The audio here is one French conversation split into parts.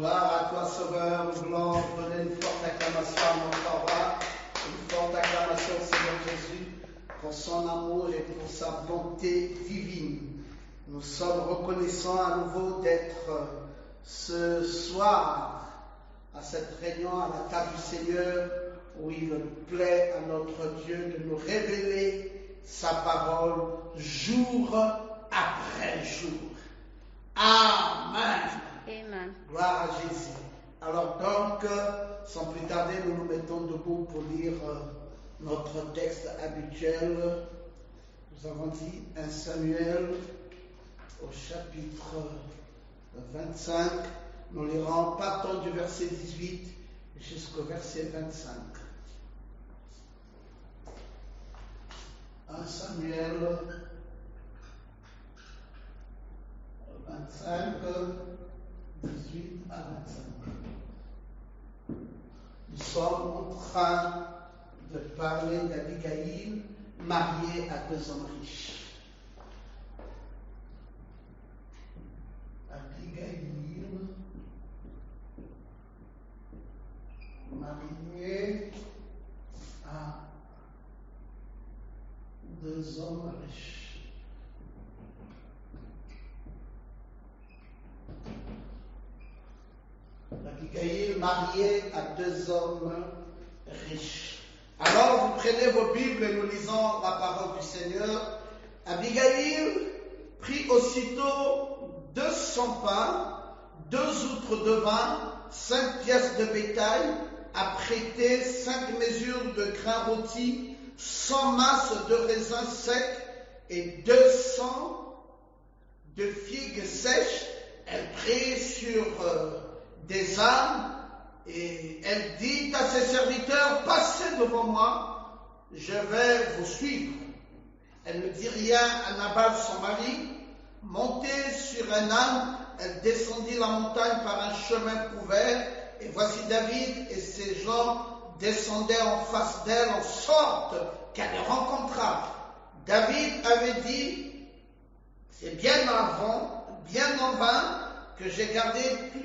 Gloire à toi, Sauveur, gloire, donnez une forte acclamation à notre roi, une forte acclamation au Seigneur Jésus pour son amour et pour sa bonté divine. Nous sommes reconnaissants à nouveau d'être ce soir à cette réunion à la table du Seigneur où il plaît à notre Dieu de nous révéler sa parole jour après jour. Amen. Amen. Gloire à Jésus. Alors donc, sans plus tarder, nous nous mettons debout pour lire notre texte habituel. Nous avons dit 1 Samuel au chapitre 25. Nous lirons partons du verset 18 jusqu'au verset 25. 1 Samuel 25, 18 à 25. Nous sommes en train de parler d'Abigaïl, mariée à deux hommes riches. Abigaïl, mariée à deux hommes riches. Abigaïl, mariée à deux hommes riches. Alors vous prenez vos Bibles et nous lisons la parole du Seigneur. Abigaïl prit aussitôt 200 pains, 2 outres de vin, 5 pièces de bétail, à prêter 5 mesures de grains rôtis, 100 masses de raisins secs et 200 de figues sèches. Elle prit sur des ânes et elle dit à ses serviteurs, passez devant moi, je vais vous suivre. Elle ne dit rien à Nabal son mari. Montée sur un âne, elle descendit la montagne par un chemin couvert et voici David et ses gens descendaient en face d'elle en sorte qu'elle les rencontra. David avait dit, c'est bien en vain que j'ai gardé tout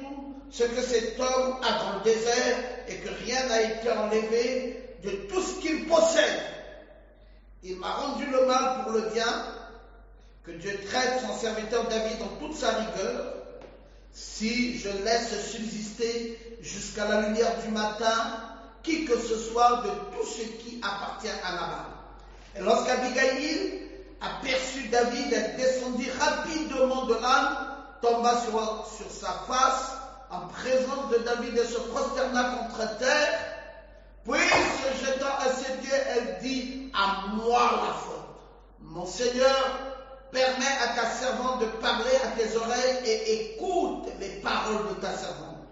ce que cet homme a dans le désert et que rien n'a été enlevé de tout ce qu'il possède. Il m'a rendu le mal pour le bien, que Dieu traite son serviteur David en toute sa rigueur, si je laisse subsister jusqu'à la lumière du matin qui que ce soit de tout ce qui appartient à Nabal. Et lorsqu'Abigaïl aperçut David, elle descendit rapidement de l'âne, tomba sur sa face en présence de David et se prosterna contre terre. Puis, se jetant à ses pieds, elle dit, à moi la faute. Mon Seigneur, permets à ta servante de parler à tes oreilles et écoute les paroles de ta servante.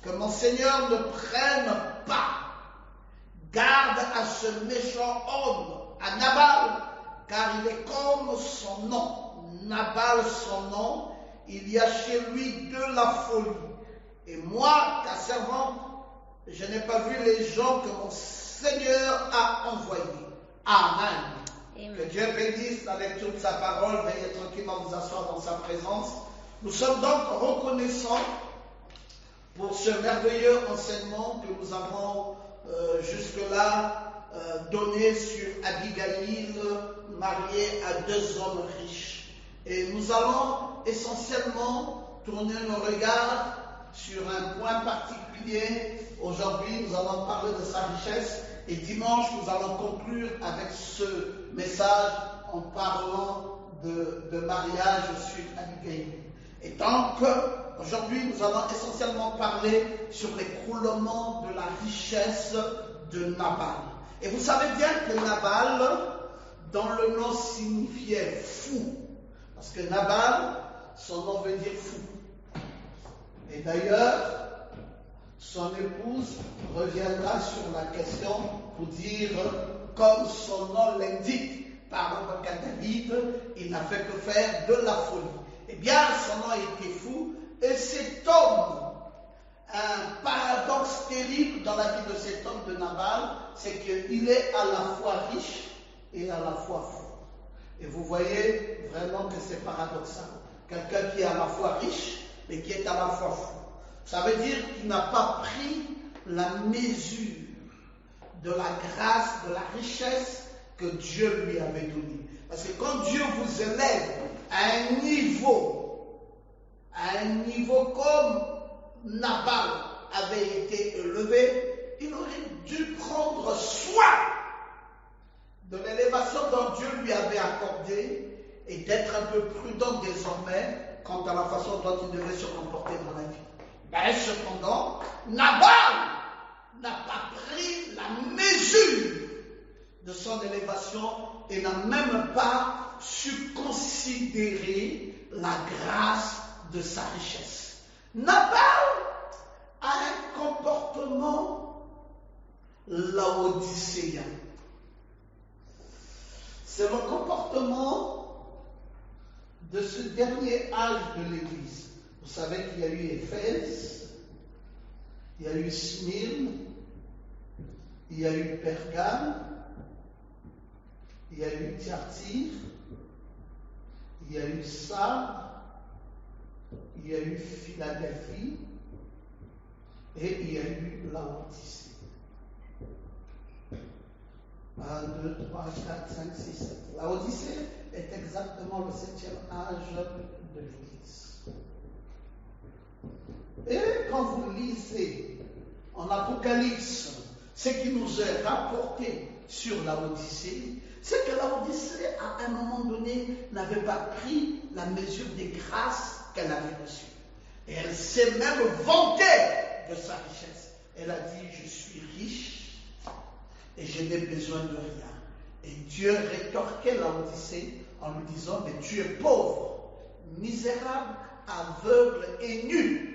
Que mon Seigneur ne prenne pas garde à ce méchant homme, à Nabal, car il est comme son nom. Nabal, son nom, il y a chez lui de la folie. Et moi, ta servante, je n'ai pas vu les gens que mon Seigneur a envoyés. Amen. Amen. Que Dieu bénisse la lecture de sa parole. Veuillez tranquillement vous asseoir dans sa présence. Nous sommes donc reconnaissants pour ce merveilleux enseignement que nous avons jusque-là donné sur Abigaïl, mariée à deux hommes riches. Et nous allons essentiellement tourner nos regards sur un point particulier. Aujourd'hui, nous allons parler de sa richesse et dimanche, nous allons conclure avec ce message en parlant de mariage sur Abigaïl. Et donc, aujourd'hui, nous allons essentiellement parler sur l'écroulement de la richesse de Nabal. Et vous savez bien que Nabal, dont le nom signifiait fou, parce que Nabal, son nom veut dire fou. Et d'ailleurs, son épouse reviendra sur la question pour dire, comme son nom l'indique, par rapport à David, il n'a fait que faire de la folie. Eh bien, son nom était fou, et cet homme, un paradoxe terrible dans la vie de cet homme de Nabal, c'est qu'il est à la fois riche et à la fois fou. Et vous voyez vraiment que c'est paradoxal. Quelqu'un qui est à la fois riche, mais qui est à la fois fou. Ça veut dire qu'il n'a pas pris la mesure de la grâce, de la richesse que Dieu lui avait donnée. Parce que quand Dieu vous élève à un niveau comme Nabal avait été élevé, il aurait dû prendre soin de l'élévation dont Dieu lui avait accordée et d'être un peu prudent désormais quant à la façon dont il devait se comporter dans la vie. Mais cependant, Nabal n'a pas pris la mesure de son élévation et n'a même pas su considérer la grâce de sa richesse. Nabal a un comportement laodicéen. C'est le comportement de ce dernier âge de l'Église. Vous savez qu'il y a eu Éphèse, il y a eu Smyrne, il y a eu Pergame, il y a eu Thyatire, il y a eu Sardes, il y a eu Philadelphie et il y a eu Laodicée. 1, 2, 3, 4, 5, 6, 7. Laodicée est exactement le 7e âge de l'Église. Et quand vous lisez en Apocalypse ce qui nous est rapporté sur Laodicée, c'est que Laodicée, à un moment donné, n'avait pas pris la mesure des grâces qu'elle avait reçues. Et elle s'est même vantée de sa richesse. Elle a dit, je suis riche et je n'ai besoin de rien. Et Dieu rétorquait Laodicée en lui disant, mais tu es pauvre, misérable, aveugle et nu.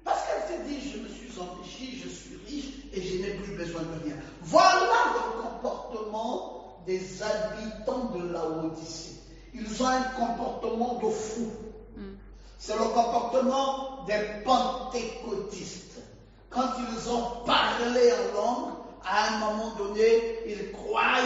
Parce qu'elle s'est dit, je me suis enrichie, je suis riche et je n'ai plus besoin de rien. Voilà le comportement des habitants de Laodicée. Ils ont un comportement de fou. C'est le comportement des pentecôtistes. Quand ils ont parlé en langue, à un moment donné, ils croient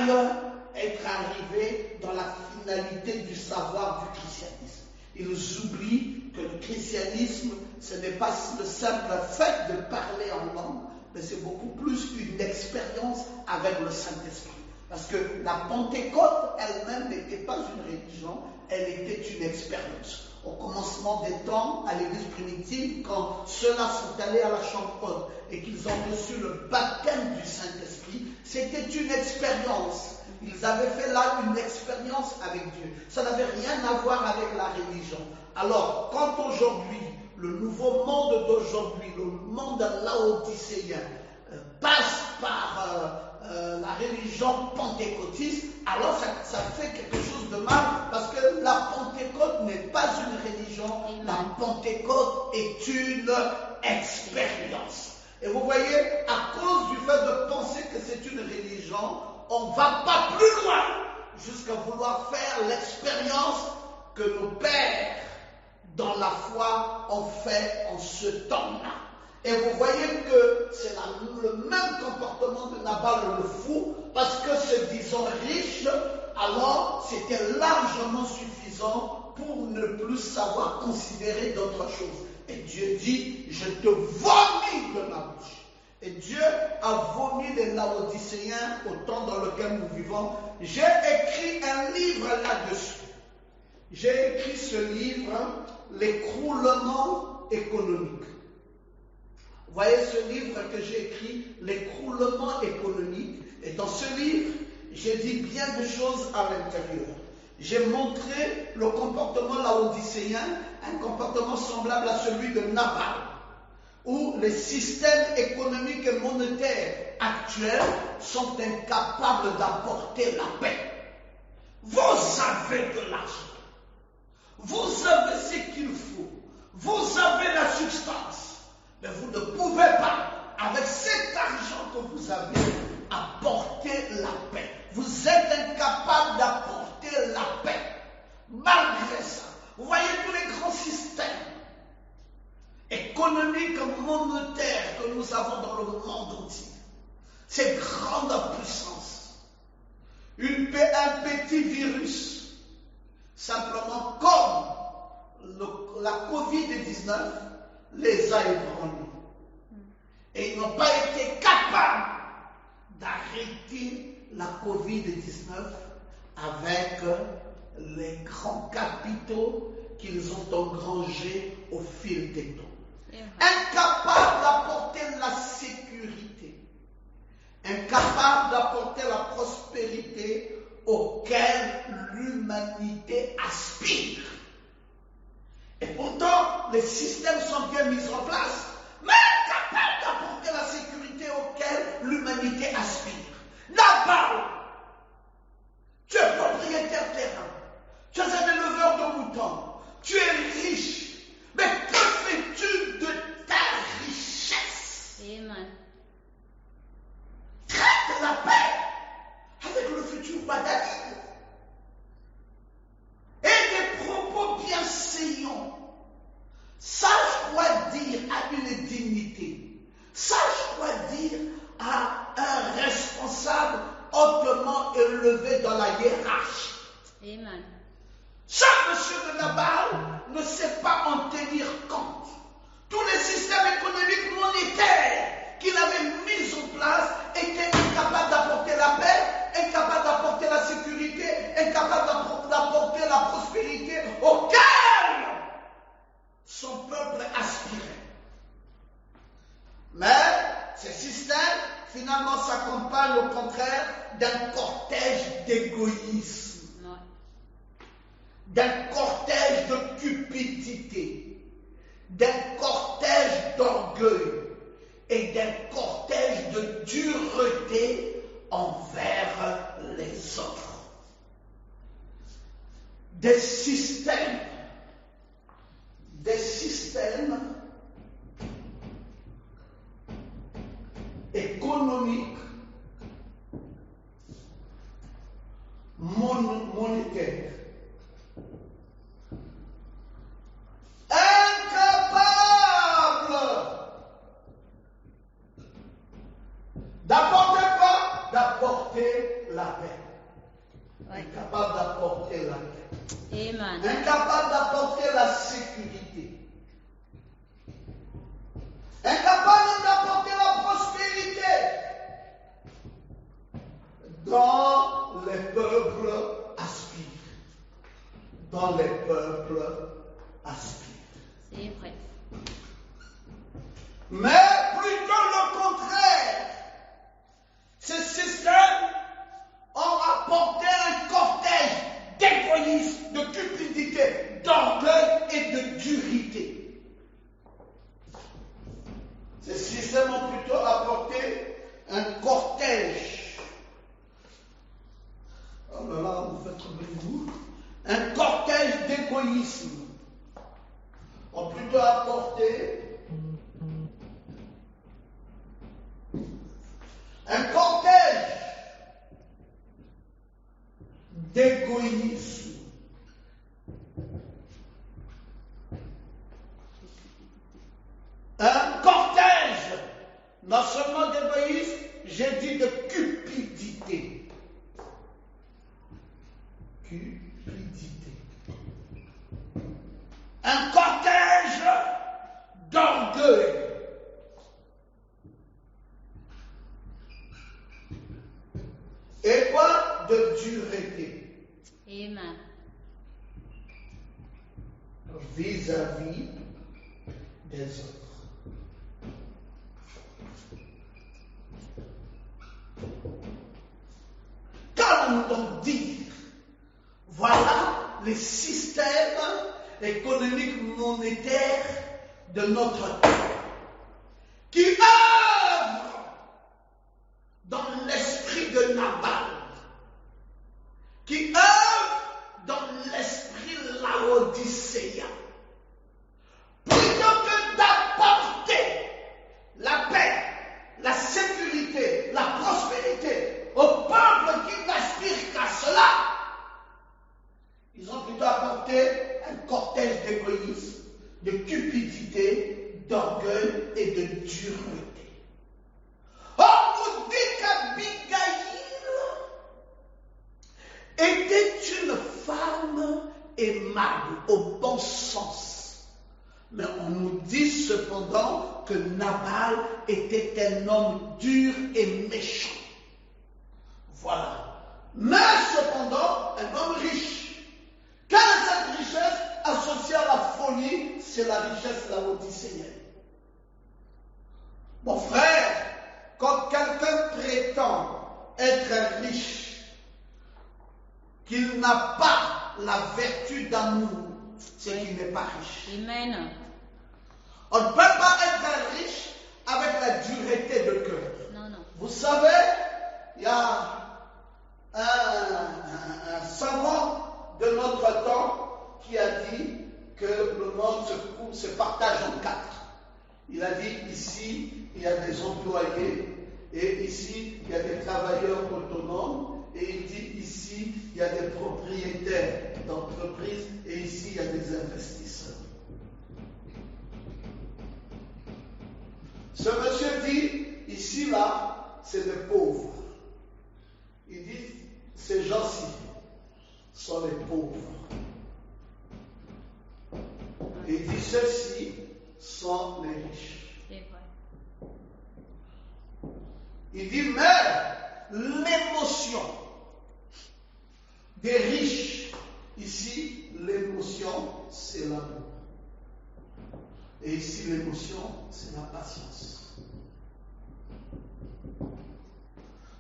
être arrivés dans la finalité du savoir du christianisme. Ils oublient que le christianisme, ce n'est pas le simple fait de parler en langue, mais c'est beaucoup plus une expérience avec le Saint-Esprit. Parce que la Pentecôte elle-même n'était pas une religion, elle était une expérience. Au commencement des temps, à l'église primitive, quand ceux-là sont allés à la chambre haute et qu'ils ont reçu le baptême du Saint-Esprit, c'était une expérience. Ils avaient fait là une expérience avec Dieu. Ça n'avait rien à voir avec la religion. Alors, quand aujourd'hui, le nouveau monde d'aujourd'hui, le monde laodicéen, passe par la religion pentecôtiste, alors ça fait quelque chose de mal, parce que la Pentecôte n'est pas une religion, la Pentecôte est une expérience. Et vous voyez, à cause du fait de penser que c'est une religion, on ne va pas plus loin jusqu'à vouloir faire l'expérience que nos pères dans la foi ont fait en ce temps-là. Et vous voyez que c'est le même comportement de Nabal le fou, parce que se disant riche, alors c'était largement suffisant pour ne plus savoir considérer d'autres choses. Et Dieu dit, je te vomis de ma bouche. Et Dieu a vomi les Laodicéens au temps dans lequel nous vivons. J'ai écrit un livre là-dessus. J'ai écrit ce livre, L'écroulement économique. Vous voyez ce livre que j'ai écrit, L'écroulement économique. Et dans ce livre, j'ai dit bien de choses à l'intérieur. J'ai montré le comportement laodicéen, un comportement semblable à celui de Nabal, où les systèmes économiques et monétaires actuels sont incapables d'apporter la paix. Vous avez de l'argent, vous avez ce qu'il faut, vous avez la substance, mais vous ne pouvez pas, avec cet argent que vous avez, apporter la paix. Vous êtes incapable d'apporter la paix. Malgré ça, vous voyez tous les grands systèmes économiques, monétaires que nous avons dans le monde entier. Ces grandes puissances. Un petit virus, simplement comme la Covid-19, les a ébranlés. Et ils n'ont pas été capables d'arrêter la Covid-19 avec les grands capitaux qu'ils ont engrangés au fil des temps. Incapables d'apporter la sécurité, incapables d'apporter la prospérité auquel l'humanité aspire. Et pourtant, les systèmes sont bien mis en place, mais incapables d'apporter la sécurité auquel l'humanité aspire. D'abord, tu es propriétaire terrain, tu es un éleveur de moutons, tu es riche, mais que fais-tu de ta richesse? Amen. Traite la paix avec le futur roi David. Et des propos bienséants. Sache quoi dire à une dignité. Sache quoi dire à un responsable hautement élevé dans la hiérarchie. Amen. Chaque monsieur de Nabal ne sait pas en tenir compte. Tous les systèmes économiques monétaires qu'il avait mis en place étaient incapables d'apporter la paix, incapables d'apporter la sécurité, incapables d'apporter la prospérité auquel son peuple aspirait. Mais ces systèmes, finalement, s'accompagnent au contraire d'un cortège d'égoïsme, d'un cortège de cupidité, d'un cortège d'orgueil et d'un cortège de dureté envers les autres. Des systèmes économiques, monétaires, incapables d'apporter quoi? D'apporter la paix. Incapable d'apporter la paix. Amen. Incapable d'apporter la sécurité. Incapable d'apporter la prospérité. Dont les peuples aspirent. Dont les peuples aspirent. C'est vrai. Mais plutôt le contraire. Ces systèmes ont apporté un cortège d'égoïsme, de cupidité, d'orgueil et de dureté. Ces systèmes ont plutôt apporté un cortège. Oh là là, vous faites vous. Un cortège d'égoïsme. Ont plutôt apporté un cortège d'égoïsme. Un cortège, non seulement d'égoïsme, j'ai dit de cupidité. Cupidité. Un cortège d'orgueil. Et quoi? De dureté. Amen. Vis-à-vis des autres. Qu'allons-nous donc dire? Voilà les systèmes économiques monétaires de notre temps qui œuvrent dans l'esprit de Nabal, qui œuvrent dans l'esprit laodicéen. Plutôt que d'apporter la paix, la sécurité, la prospérité au peuple qui n'aspire qu'à cela, ils ont plutôt apporté un cortège d'égoïsme, de cupidité, d'orgueil et de dureté. Or, vous dites qu'Abigaïl était une femme aimable au bon sens. Mais on nous dit cependant que Nabal était un homme dur et méchant. Voilà. Mais cependant, un homme riche. Quelle est cette richesse associée à la folie? C'est la richesse laodicéenne. Mon frère, quand quelqu'un prétend être riche, qu'il n'a pas la vertu d'amour, c'est qu'il n'est pas riche. Amen. On ne peut pas être riche avec la dureté de cœur. Non, non. Vous savez, il y a un savant de notre temps qui a dit que le monde se partage en quatre. Il a dit ici, il y a des employés, et ici, il y a des travailleurs autonomes, et il dit ici, il y a des propriétaires d'entreprises, et ici, il y a des investisseurs. Ce monsieur dit, ici, là, c'est les pauvres. Il dit, ces gens-ci sont les pauvres. Et il dit, ceux-ci sont les riches. C'est vrai. Il dit, mais l'émotion des riches, ici, l'émotion, c'est l'amour. Et ici, l'émotion, c'est la patience.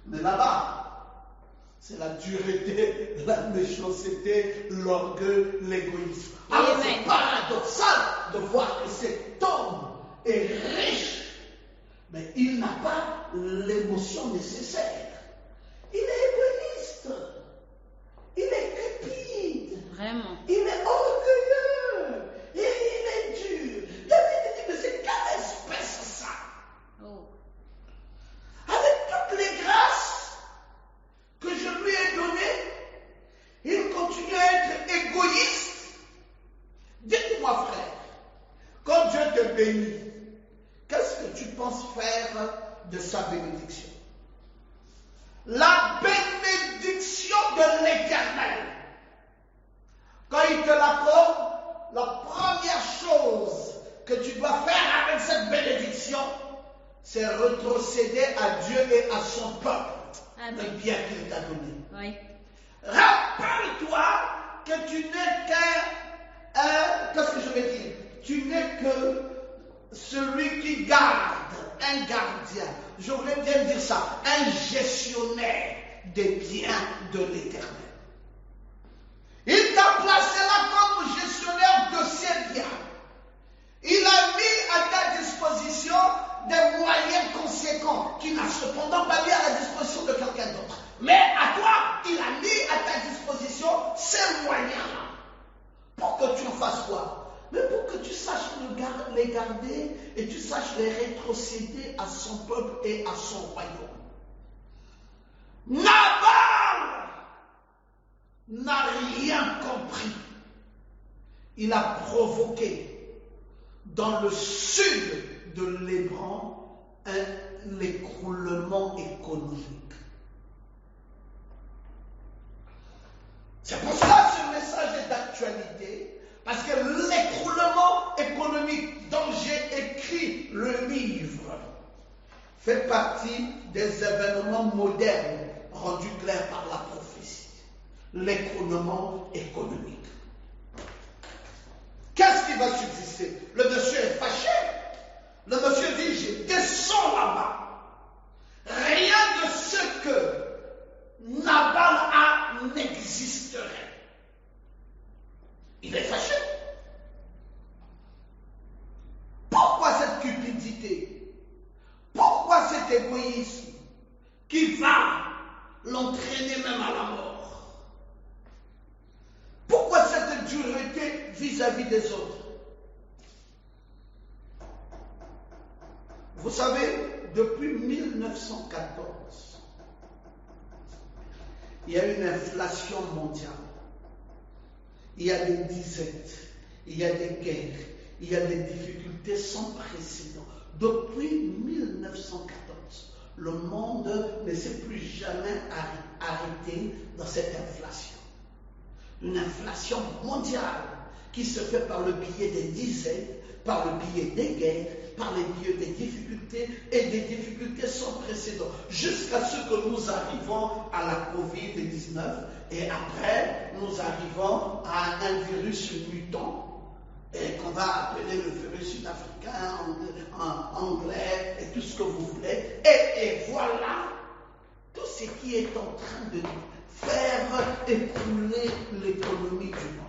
Mais là-bas, c'est la dureté, la méchanceté, l'orgueil, l'égoïsme. Alors c'est paradoxal de voir que cet homme est riche, mais il n'a pas l'émotion nécessaire. Il est égoïste. Il est cupide. Vraiment. Il est orgueilleux. Et il est dur. David dit, mais c'est quelle espèce ça? Oh. Avec toutes les grâces que je lui ai données, il continue à être égoïste. Dites-moi, frère, quand Dieu te bénit, qu'est-ce que tu penses faire de sa bénédiction? La bénédiction de l'Éternel, quand il te l'accorde, la première chose que tu dois faire avec cette bénédiction, c'est rétrocéder à Dieu et à son peuple le bien qu'il t'a donné. Oui. Rappelle-toi que tu n'es qu'est-ce que je vais dire? Tu n'es que celui qui garde, un gardien. J'aurais bien dire ça, un gestionnaire des biens de l'Éternel. Il t'a placé là comme gestionnaire de ses biens. Il a mis à ta disposition des moyens conséquents qui n'a cependant pas mis à la disposition de quelqu'un d'autre. Mais à toi, il a mis à ta disposition ces moyens-là. Pour que tu en fasses quoi? Mais pour que tu saches les garder et tu saches les rétrocéder à son peuple et à son royaume. Nabal n'a rien compris. Il a provoqué dans le sud de l'Hébron l'écroulement économique. C'est pour ça que ce message est d'actualité, parce que l'écroulement économique dont j'ai écrit le livre fait partie des événements modernes rendus clairs par la prophétie. L'écroulement économique. Qu'est-ce qui va subsister? Le monsieur est fâché. Le monsieur dit, je descends là-bas. Rien de ce que Nabal a n'existerait. Il est fâché. Pourquoi cette cupidité? Pourquoi cet égoïsme qui va l'entraîner même à la mort? Pourquoi cette dureté vis-à-vis des autres? Vous savez, depuis 1914, il y a une inflation mondiale. Il y a des disettes, il y a des guerres, il y a des difficultés sans précédent. Depuis 1914, le monde ne s'est plus jamais arrêté dans cette inflation. Une inflation mondiale qui se fait par le biais des dizaines, par le biais des guerres, par le biais des difficultés et des difficultés sans précédent, jusqu'à ce que nous arrivons à la Covid-19 et après nous arrivons à un virus mutant qu'on va appeler le virus sud-africain, en anglais et tout ce que vous voulez. Et voilà tout ce qui est en train de faire écrouler l'économie du monde.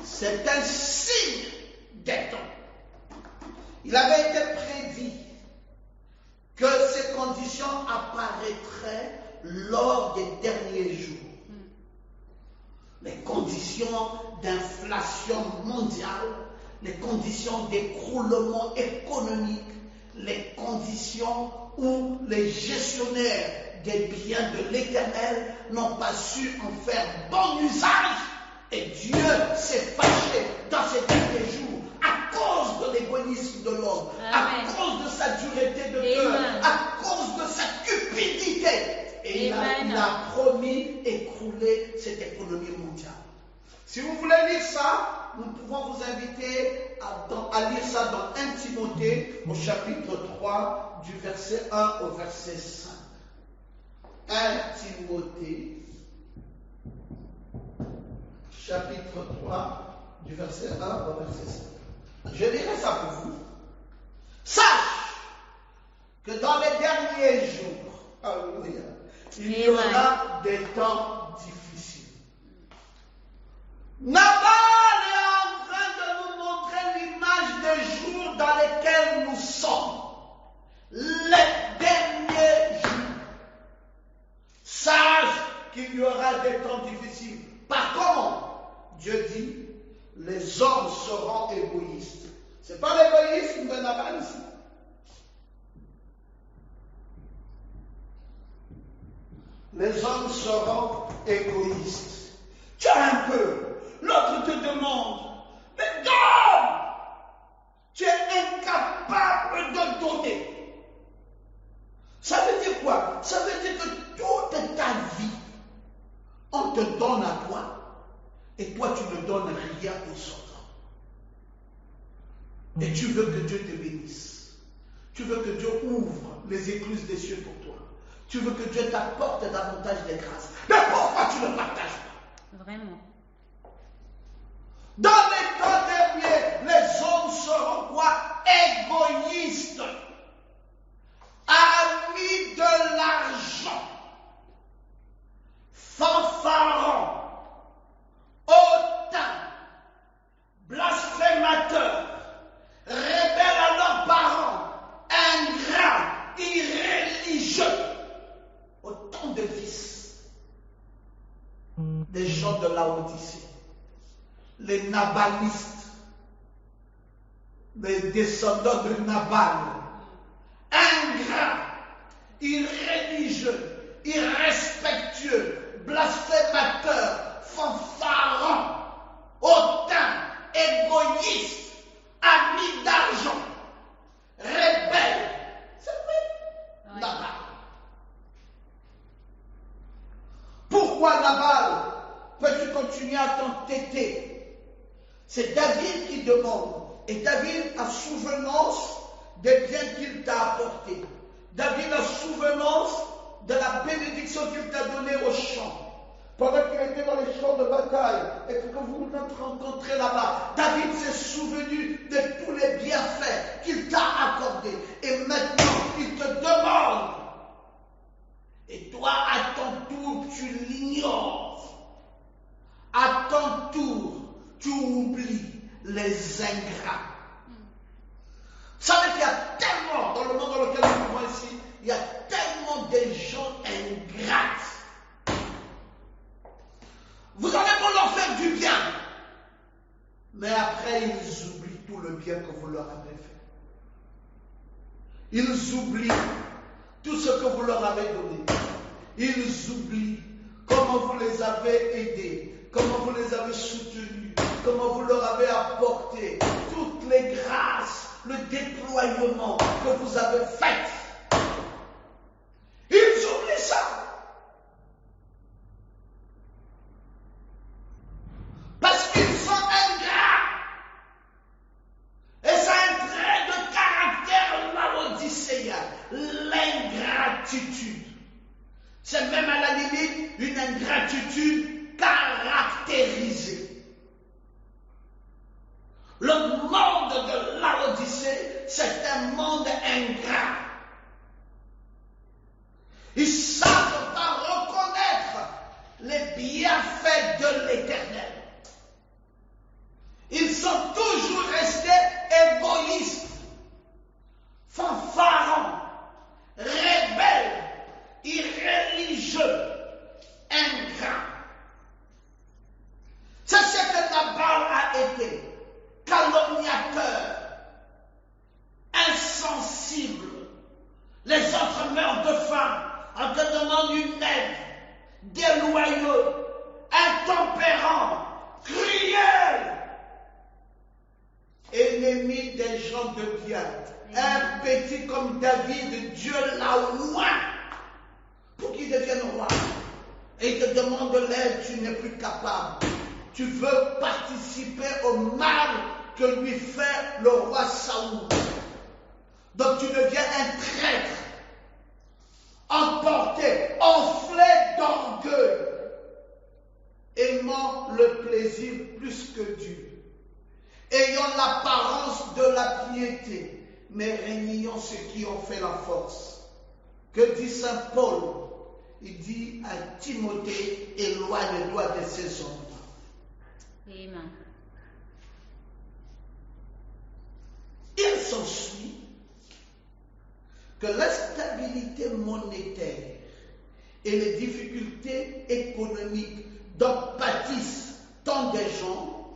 C'est un signe des temps. Il avait été prédit que ces conditions apparaîtraient lors des derniers jours. Les conditions d'inflation mondiale, les conditions d'écroulement économique, les conditions où les gestionnaires des biens de l'Éternel n'ont pas su en faire bon usage. Et Dieu s'est fâché dans ces derniers jours à cause de l'égoïsme de l'homme, à cause de sa dureté de cœur, à cause de sa cupidité. Et il a promis écrouler cette économie mondiale. Si vous voulez lire ça, nous pouvons vous inviter à lire ça dans 1 Timothée au chapitre 3 du verset 1 au verset 5. 1 Timothée chapitre 3 du verset 1 au verset 5. Je lirai ça pour vous. Sache que dans les derniers jours, alléluia, il y aura des temps difficiles. Nabal est en train de nous montrer l'image des jours dans lesquels nous sommes. Les derniers jours. Sache qu'il y aura des temps difficiles. Par contre, Dieu dit, les hommes seront égoïstes. Ce n'est pas l'égoïsme de Nabal ici. Les hommes seront égoïstes. Tu as un peu. L'autre te demande, mais donne! Tu es incapable de donner. Ça veut dire quoi? Ça veut dire que toute ta vie, on te donne à toi, et toi tu ne donnes rien aux autres. Et tu veux que Dieu te bénisse. Tu veux que Dieu ouvre les écluses des cieux pour toi. Tu veux que Dieu t'apporte davantage de grâce. Mais pourquoi tu ne partages pas? Vraiment. Dans les temps derniers, les hommes seront quoi? Égoïstes. Amis de l'argent. Fanfarons. Hautains. Blasphémateurs. Rebelles à leurs parents. Ingrats. Irréligieux. Autant de vices. Des gens de Laodicée. Les nabalistes, les descendants de Nabal, ingrats, irréligieux, irrespectueux, blasphémateurs, fanfarons, hautains, égoïstes, amis d'argent, rebelles. C'est vrai, oui. Nabal. Pourquoi Nabal peux-tu continuer à t'entêter? C'est David qui demande. Et David a souvenance des biens qu'il t'a apportés. David a souvenance de la bénédiction qu'il t'a donnée au champ. Pendant qu'il était dans les champs de bataille et que vous vous rencontrez là-bas, David s'est souvenu de tous les bienfaits qu'il t'a accordés. Et maintenant, il te demande. Et toi, à ton tour, tu l'ignores. À ton tour, tu oublies les ingrats. Vous savez qu'il y a tellement, dans le monde dans lequel nous vivons ici, il y a tellement de gens ingrats. Vous allez pour leur faire du bien. Mais après, ils oublient tout le bien que vous leur avez fait. Ils oublient tout ce que vous leur avez donné. Ils oublient comment vous les avez aidés, comment vous les avez soutenus, comment vous leur avez apporté toutes les grâces, le déploiement que vous avez fait. Ils oublient ça. ingratitude. C'est même à la limite une ingratitude caractérisée. Le monde de Laodicée, c'est un monde ingrat. Ils savent pas reconnaître les bienfaits de l'Éternel. Ils sont toujours restés égoïstes, fanfarons, rebelles, irréligieux, ingrats. C'est ce que Nabal a été, calomniateur, insensible. Les autres meurent de faim, on te demande une aide, déloyaux, intempérants, cruels. Ennemi des gens de bien. Un petit comme David, Dieu l'a oint pour qu'il devienne roi. Et il te demande de l'aide, tu n'es plus capable. Tu veux participer au mal que lui fait le roi Saoul. Donc tu deviens un traître, emporté, enflé d'orgueil, aimant le plaisir plus que Dieu, ayant l'apparence de la piété, mais régnant ceux qui ont fait la force. Que dit Saint Paul? Il dit à Timothée, éloigne-toi de ces hommes. Amen. Il s'ensuit que l'instabilité monétaire et les difficultés économiques dont pâtissent tant de gens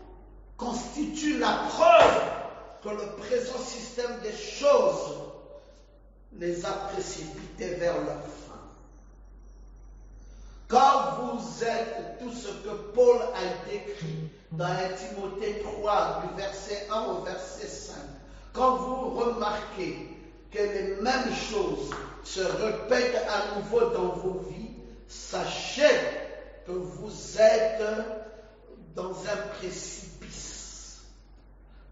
constituent la preuve que le présent système des choses les a précipités vers leur fin. Quand vous êtes tout ce que Paul a décrit dans 1 Timothée 3, du verset 1 au verset 5, quand vous remarquez que les mêmes choses se répètent à nouveau dans vos vies, sachez que vous êtes dans un précipice.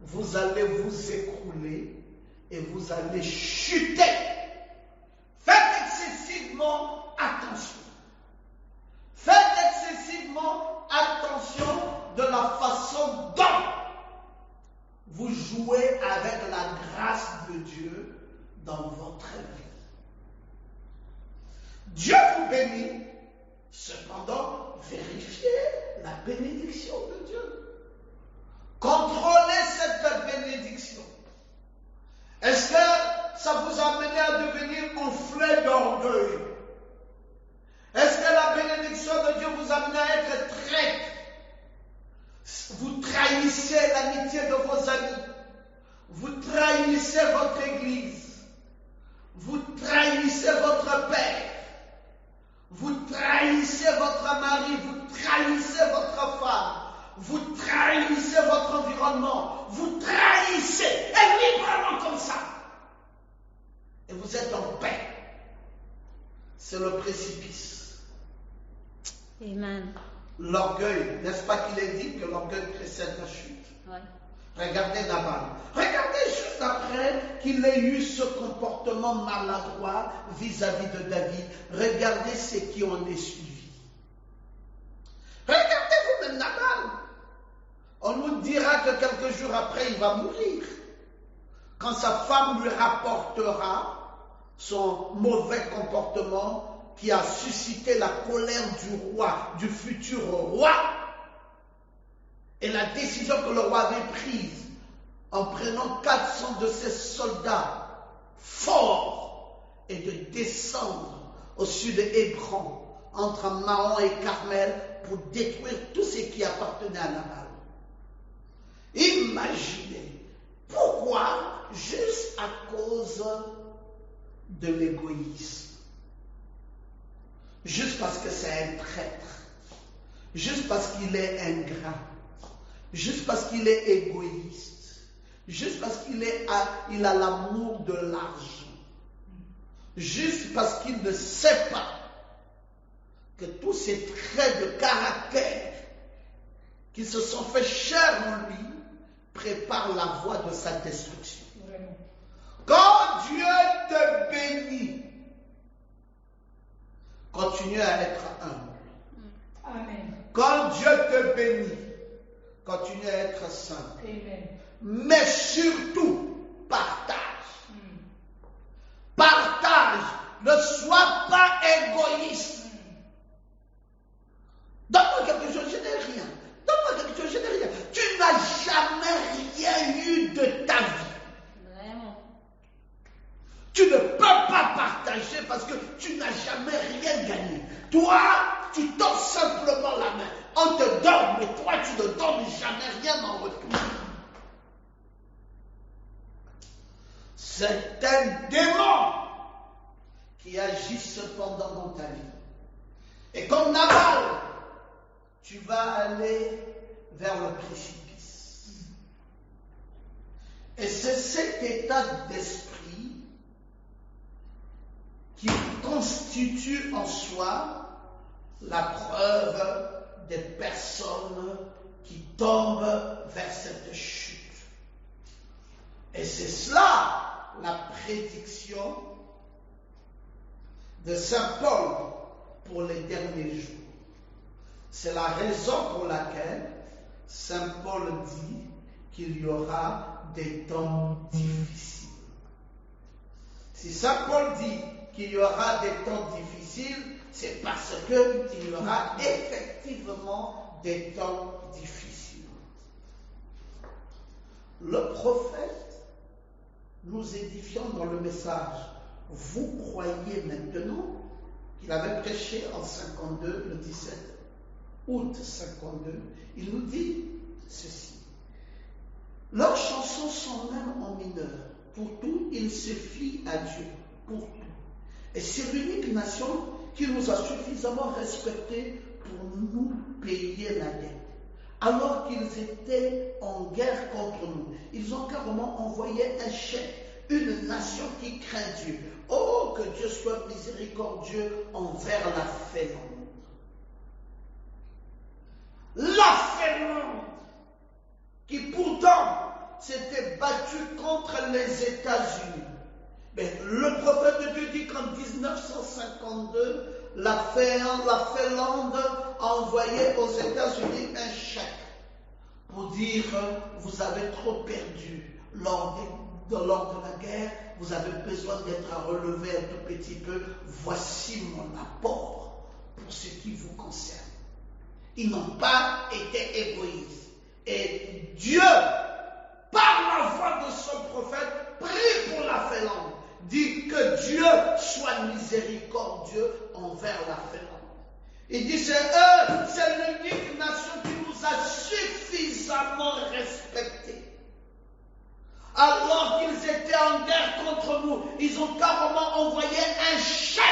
Vous allez vous écrouler et vous allez chuter. Faites excessivement attention. Faites excessivement attention de la façon dont vous jouez avec la grâce de Dieu dans votre vie. Dieu vous bénit, cependant, vérifiez la bénédiction de Dieu. Contrôlez cette bénédiction. Est-ce que ça vous a amené à devenir enflé d'orgueil? Est-ce que la bénédiction de Dieu vous a amené à être traître? Vous trahissez l'amitié de vos amis. Vous trahissez votre église. Vous trahissez votre père. Vous trahissez votre mari. Vous trahissez votre femme. Vous trahissez votre environnement. Vous trahissez, et librement comme ça. Et vous êtes en paix. C'est le précipice. Amen. L'orgueil, n'est-ce pas qu'il est dit que l'orgueil précède la chute? Oui. Regardez Nabal. Regardez juste après qu'il ait eu ce comportement maladroit vis-à-vis de David. Regardez ce qui en est suivi. Regardez vous-même Nabal. On nous dira que quelques jours après, il va mourir. Quand sa femme lui rapportera son mauvais comportement qui a suscité la colère du roi, du futur roi, et la décision que le roi avait prise en prenant 400 de ses soldats forts et de descendre au sud de Hébron, entre Mahon et Carmel, pour détruire tout ce qui appartenait à Nabal. Imaginez, pourquoi? Juste à cause de l'égoïsme. Juste parce que c'est un traître. Juste parce qu'il est ingrat. Juste parce qu'il est égoïste. Juste parce qu'il a l'amour de l'argent. Juste parce qu'il ne sait pas que tous ces traits de caractère qui se sont fait chair en lui préparent la voie de sa destruction. Quand Dieu te bénit, continue à être humble. Amen. Quand Dieu te bénit, continue à être simple. Amen. Mais surtout, partage. Partage. Ne sois pas égoïste. Donne-moi quelque chose, je n'ai rien. Donne-moi quelque chose, je n'ai rien. Tu n'as jamais rien eu de ta vie. Vraiment. Tu ne peux pas partager parce que tu n'as jamais rien gagné. Toi, tu tends simplement la main. On te donne, mais toi, tu ne donnes jamais rien en retour. C'est un démon qui agit cependant dans ta vie. Et comme Nabal, tu vas aller vers le précipice. Et c'est cet état d'esprit qui constitue en soi la preuve des personnes qui tombent vers cette chute. Et c'est cela la prédiction de Saint Paul pour les derniers jours. C'est la raison pour laquelle Saint Paul dit qu'il y aura des temps difficiles. Si Saint Paul dit qu'il y aura des temps difficiles, c'est parce qu'il y aura effectivement des temps difficiles. Le prophète nous édifiant dans le message « Vous croyez maintenant » qu'il avait prêché en 52, le 17 août 52, il nous dit ceci. Leurs chansons sont même en mineur. Pour tout, ils se fient à Dieu. Pour tout. Et c'est l'unique nation qui nous a suffisamment respectés pour nous payer la dette. Alors qu'ils étaient en guerre contre nous, ils ont carrément envoyé un chèque, une nation qui craint Dieu. Oh, que Dieu soit miséricordieux envers la Finlande. La Finlande, qui pourtant s'était battue contre les États-Unis. Mais le prophète de Dieu dit qu'en 1952, la Finlande a envoyé aux États-Unis un chèque pour dire vous avez trop perdu lors de la guerre, vous avez besoin d'être relevé un tout petit peu, voici mon apport pour ce qui vous concerne. Ils n'ont pas été égoïstes. Et Dieu, par la voix de son prophète, prie pour la Finlande. Dit que Dieu soit miséricordieux envers la Finlande. Il dit c'est eux, c'est l'unique nation qui nous a suffisamment respectés. Alors qu'ils étaient en guerre contre nous, ils ont carrément envoyé un chèque.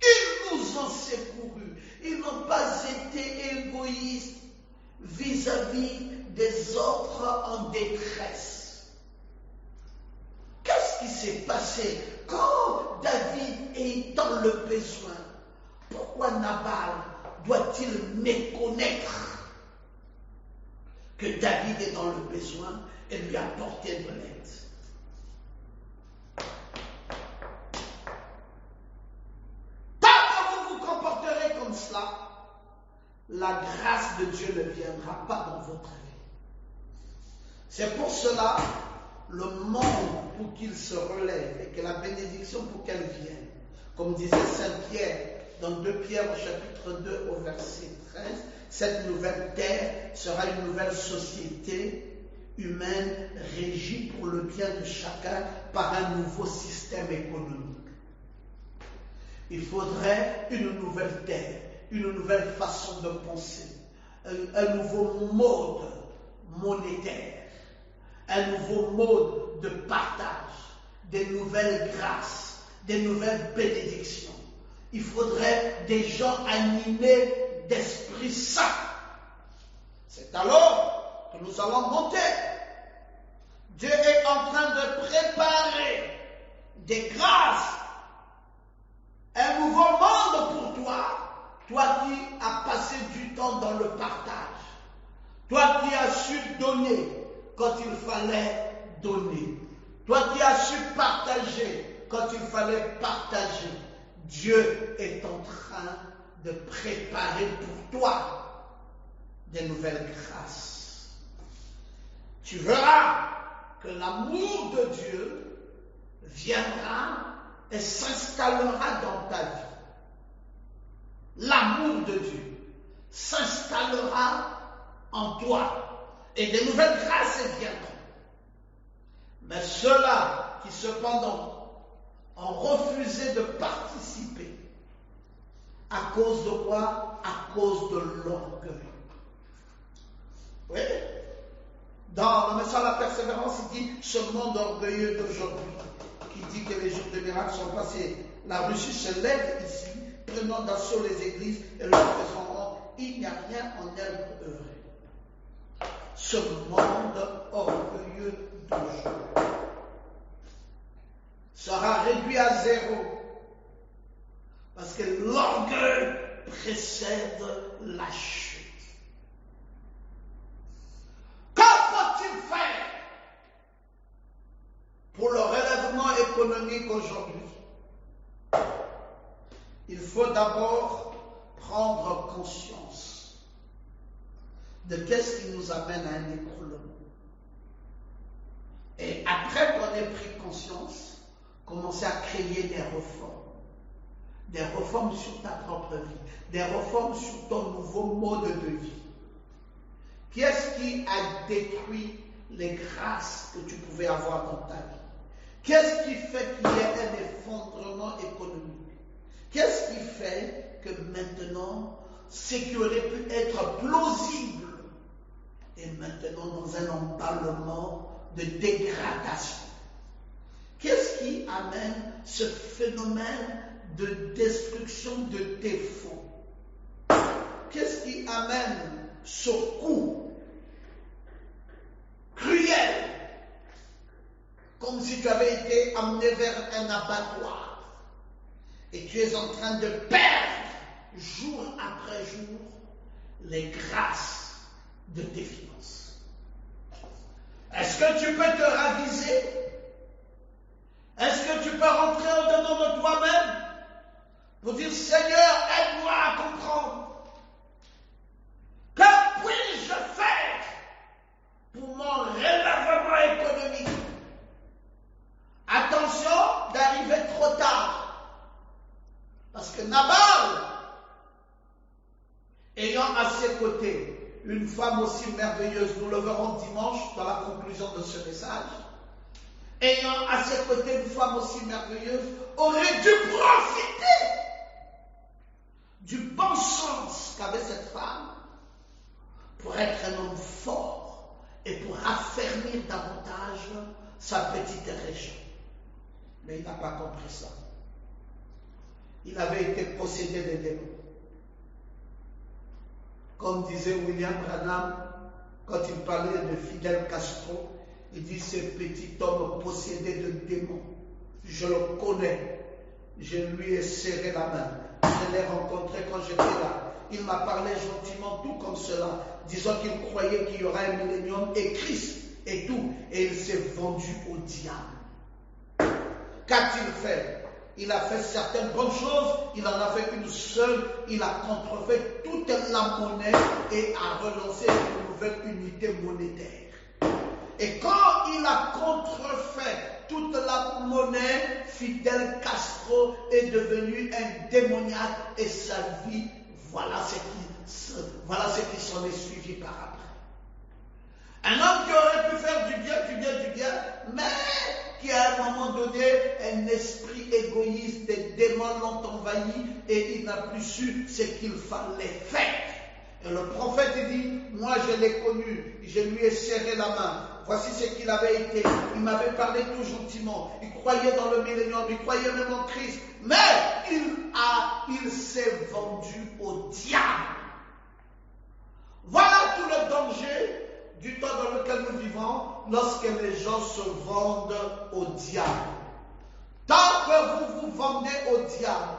Ils nous ont secourus. Ils n'ont pas été égoïstes vis-à-vis des autres en détresse. Qu'est-ce qui s'est passé quand David est dans le besoin? Pourquoi Nabal doit-il méconnaître que David est dans le besoin et lui apporter de l'aide? Tant que vous vous comporterez comme cela, la grâce de Dieu ne viendra pas dans votre vie. C'est pour cela le monde pour qu'il se relève et que la bénédiction pour qu'elle vienne. Comme disait Saint Pierre dans 2 Pierre au chapitre 2 au verset 13, cette nouvelle terre sera une nouvelle société humaine régie pour le bien de chacun par un nouveau système économique. Il faudrait une nouvelle terre, une nouvelle façon de penser, un nouveau mode monétaire, un nouveau mode de partage, des nouvelles grâces, des nouvelles bénédictions. Il faudrait des gens animés d'Esprit Saint. C'est alors que nous allons monter. Dieu est en train de préparer des grâces, un nouveau monde pour toi. Toi qui as passé du temps dans le partage. Toi qui as su donner quand il fallait donner. Toi qui as su partager quand il fallait partager. Dieu est en train de préparer pour toi des nouvelles grâces. Tu verras que l'amour de Dieu viendra et s'installera dans ta vie. L'amour de Dieu s'installera en toi et des nouvelles grâces viendront. Mais ceux-là qui cependant ont refusé de participer, à cause de quoi? À cause de l'orgueil. Oui. Dans le message à la persévérance, il dit ce monde orgueilleux d'aujourd'hui, qui dit que les jours de miracles sont passés. La Russie se lève ici, prenant d'assaut les églises et leur faisant honte. Il n'y a rien en elle pour œuvrer. Ce monde orgueilleux d'aujourd'hui sera réduit à zéro, parce que l'orgueil précède la chute. Que faut-il faire pour le relèvement économique aujourd'hui? Il faut d'abord prendre conscience de qu'est-ce qui nous amène à un écroulement. Et après qu'on ait pris conscience, commencer à créer des réformes. Des réformes sur ta propre vie, des réformes sur ton nouveau mode de vie. Qu'est-ce qui a détruit les grâces que tu pouvais avoir dans ta vie? Qu'est-ce qui fait qu'il y ait un effondrement économique? Qu'est-ce qui fait que maintenant, ce qui aurait pu être plausible est maintenant dans un emballement de dégradation? Qu'est-ce qui amène ce phénomène de destruction de tes fonds? Qu'est-ce qui amène ce coup cruel, comme si tu avais été amené vers un abattoir et tu es en train de perdre jour après jour les grâces de tes finances? Est-ce que tu peux te raviser? Est-ce que tu peux rentrer au-dedans de toi-même pour dire, Seigneur, aide-moi à comprendre. Que puis-je faire pour mon relèvement économique? Attention d'arriver trop tard. Parce que Nabal, ayant à ses côtés une femme aussi merveilleuse, nous le verrons dimanche dans la conclusion de ce message, ayant à ses côtés une femme aussi merveilleuse, aurait dû profiter du bon sens qu'avait cette femme pour être un homme fort et pour affermir davantage sa petite région. Mais il n'a pas compris ça. Il avait été possédé des démons. Comme disait William Branham quand il parlait de Fidel Castro, il dit ce petit homme possédé de démons. Je le connais. Je lui ai serré la main. Je l'ai rencontré quand j'étais là. Il m'a parlé gentiment, tout comme cela, disant qu'il croyait qu'il y aurait un millénium et Christ et tout. Et il s'est vendu au diable. Qu'a-t-il fait? Il a fait certaines bonnes choses, il en a fait une seule, il a contrefait toute la monnaie et a relancé une nouvelle unité monétaire. Et quand il a contrefait toute la monnaie, Fidel Castro est devenu un démoniaque et sa vie, voilà ce qui s'en est suivi par après. Un homme qui aurait pu faire du bien, mais qui à un moment donné, un esprit égoïste, des démons l'ont envahi et il n'a plus su ce qu'il fallait faire. Et le prophète dit, moi je l'ai connu, je lui ai serré la main. Voici ce qu'il avait été. Il m'avait parlé tout gentiment. Il croyait dans le millénium, il croyait même en Christ. Mais il s'est vendu au diable. Voilà tout le danger du temps dans lequel nous vivons lorsque les gens se vendent au diable. Tant que vous vous vendez au diable,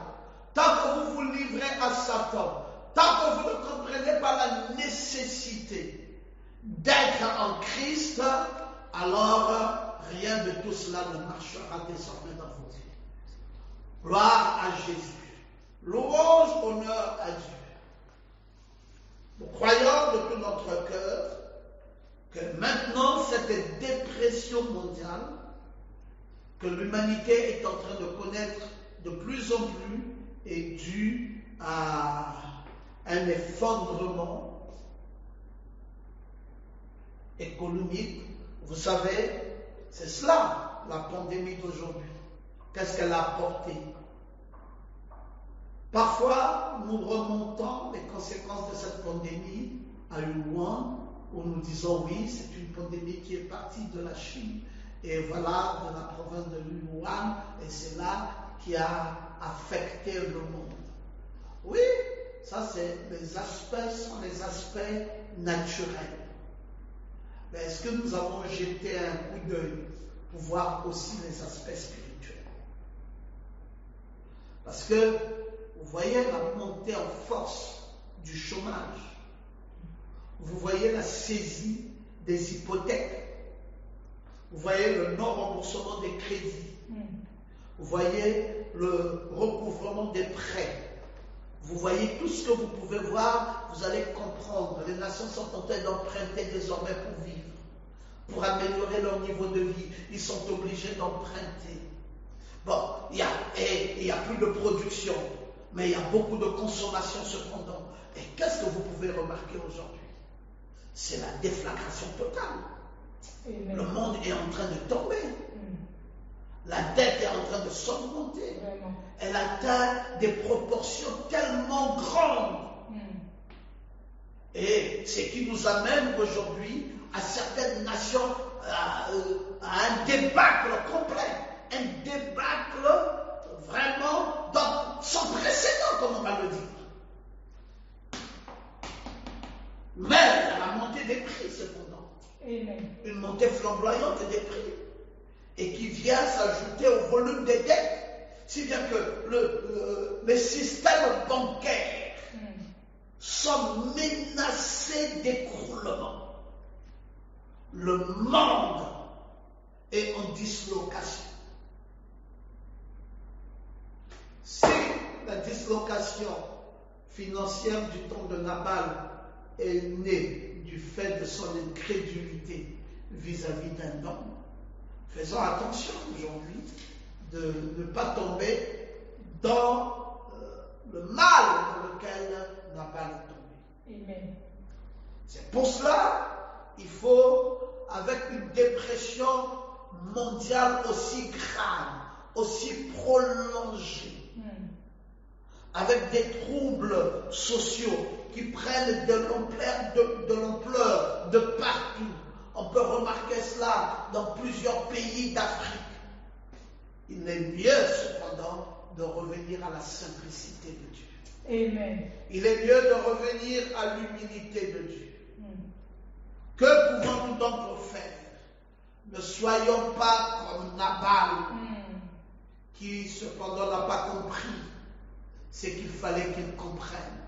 tant que vous vous livrez à Satan, tant que vous ne comprenez pas la nécessité d'être en Christ, alors rien de tout cela ne marchera désormais dans vos vies. Gloire à Jésus. Louange, honneur à Dieu. Nous croyons de tout notre cœur que maintenant cette dépression mondiale que l'humanité est en train de connaître de plus en plus est due à un effondrement économique. Vous savez, c'est cela la pandémie d'aujourd'hui. Qu'est-ce qu'elle a apporté? Parfois, nous remontons les conséquences de cette pandémie à Wuhan, où nous disons oui, c'est une pandémie qui est partie de la Chine, et voilà, de la province de Wuhan, et c'est là qui a affecté le monde. Oui, ça c'est les aspects, sont les aspects naturels. Mais est-ce que nous avons jeté un coup d'œil pour voir aussi les aspects spirituels? Parce que vous voyez la montée en force du chômage. Vous voyez la saisie des hypothèques. Vous voyez le non-remboursement des crédits. Vous voyez le recouvrement des prêts. Vous voyez tout ce que vous pouvez voir, vous allez comprendre. Les nations sont en train d'emprunter désormais pour vivre, pour améliorer leur niveau de vie. Ils sont obligés d'emprunter. Bon, il y a plus de production, mais il y a beaucoup de consommation cependant. Et qu'est-ce que vous pouvez remarquer aujourd'hui? C'est la déflagration totale. Amen. Le monde est en train de tomber. La dette est en train de s'augmenter. Elle atteint des proportions tellement grandes. Et ce qui nous amène aujourd'hui à certaines nations à un débâcle complet. Un débâcle vraiment sans précédent, comme on va le dire. Mais il y a la montée des prix cependant. Amen. Une montée flamboyante des prix. Et qui vient s'ajouter au volume des dettes. Si bien que les systèmes bancaires sont menacés d'écroulement. Le monde est en dislocation. Si la dislocation financière du temps de Nabal est née du fait de son incrédulité vis-à-vis d'un homme, faisons attention aujourd'hui de ne pas tomber dans le mal dans lequel Nabal est tombé. Amen. C'est pour cela qu'il faut, avec une dépression mondiale aussi grave, aussi prolongée, avec des troubles sociaux qui prennent de l'ampleur de partout. On peut remarquer cela dans plusieurs pays d'Afrique. Il est mieux cependant de revenir à la simplicité de Dieu. Amen. Il est mieux de revenir à l'humilité de Dieu. Que pouvons-nous donc faire? Ne soyons pas comme Nabal, qui cependant n'a pas compris ce qu'il fallait qu'il comprenne.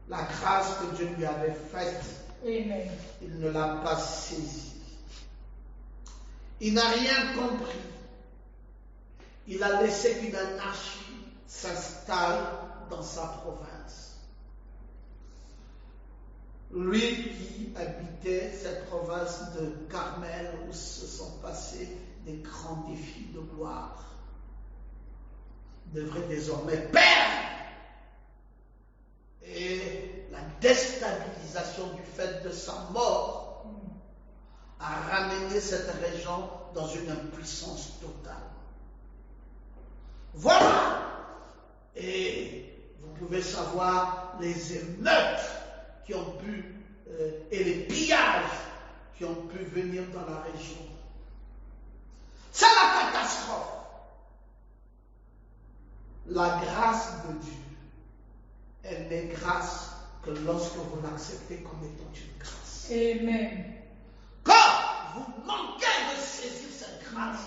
La grâce que Dieu lui avait faite, amen, il ne l'a pas saisie. Il n'a rien compris. Il a laissé qu'une anarchie s'installe dans sa province. Lui qui habitait cette province de Carmel où se sont passés des grands défis de gloire, devrait désormais perdre. Et la déstabilisation du fait de sa mort a ramené cette région dans une impuissance totale. Voilà. Et vous pouvez savoir les émeutes qui ont pu, et les pillages qui ont pu venir dans la région. C'est la catastrophe. La grâce de Dieu, elle n'est grâce que lorsque vous l'acceptez comme étant une grâce. Amen. Quand vous manquez de saisir cette grâce,